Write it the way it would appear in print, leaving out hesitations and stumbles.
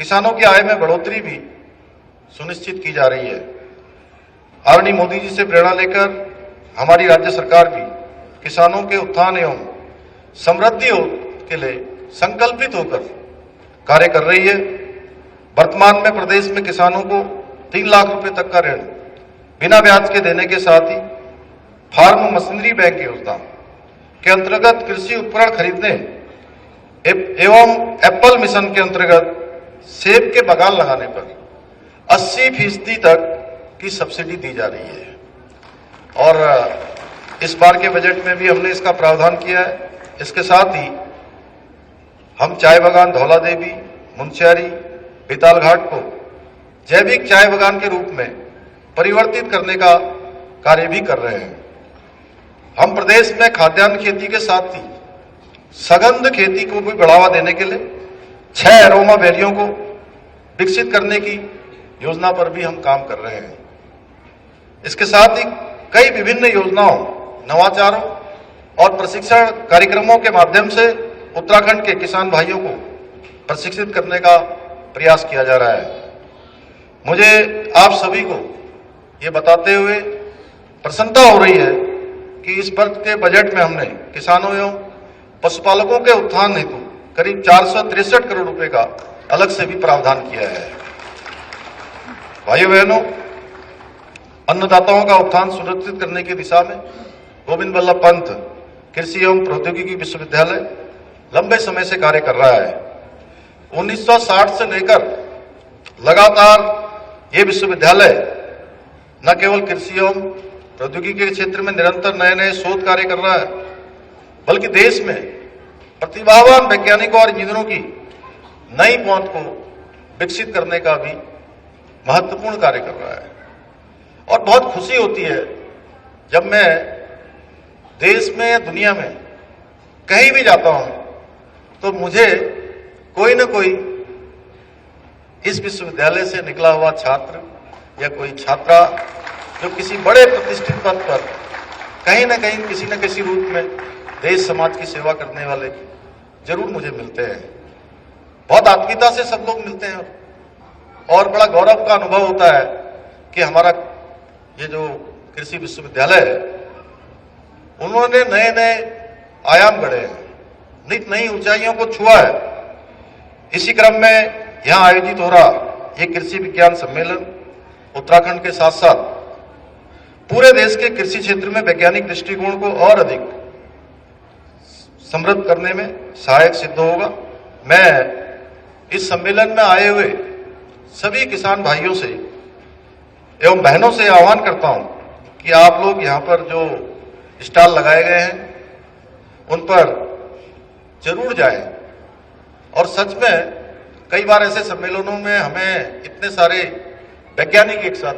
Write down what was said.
किसानों की आय में बढ़ोतरी भी सुनिश्चित की जा रही है। आदरणीय मोदी जी से प्रेरणा लेकर हमारी राज्य सरकार भी किसानों के उत्थान एवं समृद्धि के लिए संकल्पित होकर कार्य कर रही है। वर्तमान में प्रदेश में किसानों को 3 लाख रुपए तक का ऋण बिना ब्याज के देने के साथ ही फार्म मशीनरी बैंक योजना के अंतर्गत कृषि उपकरण खरीदने एवं एप्पल मिशन के अंतर्गत सेब के बागान लगाने पर 80% तक की सब्सिडी दी जा रही है। और इस बार के बजट में भी हमने इसका प्रावधान किया है। इसके साथ ही हम चाय बागान धौला देवी, मुंशियारी, बेताल घाट को जैविक चाय बागान के रूप में परिवर्तित करने का कार्य भी कर रहे हैं। हम प्रदेश में खाद्यान्न खेती के साथ ही सघन खेती को भी बढ़ावा देने के लिए 6 अरोमा वैलियों को विकसित करने की योजना पर भी हम काम कर रहे हैं। इसके साथ ही कई विभिन्न योजनाओं, नवाचारों और प्रशिक्षण कार्यक्रमों के माध्यम से उत्तराखंड के किसान भाइयों को प्रशिक्षित करने का प्रयास किया जा रहा है। मुझे आप सभी को ये बताते हुए प्रसन्नता हो रही है कि इस वर्ष के बजट में हमने किसानों एवं पशुपालकों के उत्थान हेतु करीब 463 करोड़ रुपए का अलग से भी प्रावधान किया है। भाइयों बहनों, अन्नदाताओं का उत्थान सुनिश्चित करने की दिशा में गोविंद बल्लभ पंत कृषि एवं प्रौद्योगिकी विश्वविद्यालय लंबे समय से कार्य कर रहा है। 1960 से लेकर लगातार ये विश्वविद्यालय न केवल कृषि एवं प्रौद्योगिकी के क्षेत्र में निरंतर नए नए शोध कार्य कर रहा है, बल्कि देश में प्रतिभावान वैज्ञानिकों और इंजीनियरों की नई पहुंच को विकसित करने का भी महत्वपूर्ण कार्य कर रहा है। और बहुत खुशी होती है जब मैं देश में या दुनिया में कहीं भी जाता हूं तो मुझे कोई न कोई इस विश्वविद्यालय से निकला हुआ छात्र या कोई छात्रा जो किसी बड़े प्रतिष्ठित पद पर कहीं न कहीं किसी न किसी रूप में देश समाज की सेवा करने वाले जरूर मुझे मिलते हैं। बहुत आत्मीयता से सब लोग मिलते हैं और बड़ा गौरव का अनुभव होता है कि हमारा ये जो कृषि विश्वविद्यालय है उन्होंने नए नए आयाम गढ़े हैं, नित नई ऊंचाइयों को छुआ है। इसी क्रम में यहां आयोजित हो रहा ये कृषि विज्ञान सम्मेलन उत्तराखंड के साथ साथ पूरे देश के कृषि क्षेत्र में वैज्ञानिक दृष्टिकोण को और अधिक समृद्ध करने में सहायक सिद्ध होगा। मैं इस सम्मेलन में आए हुए सभी किसान भाइयों से एवं बहनों से आह्वान करता हूं कि आप लोग यहां पर जो स्टॉल लगाए गए हैं उन पर जरूर जाएं। और सच में कई बार ऐसे सम्मेलनों में हमें इतने सारे वैज्ञानिक एक साथ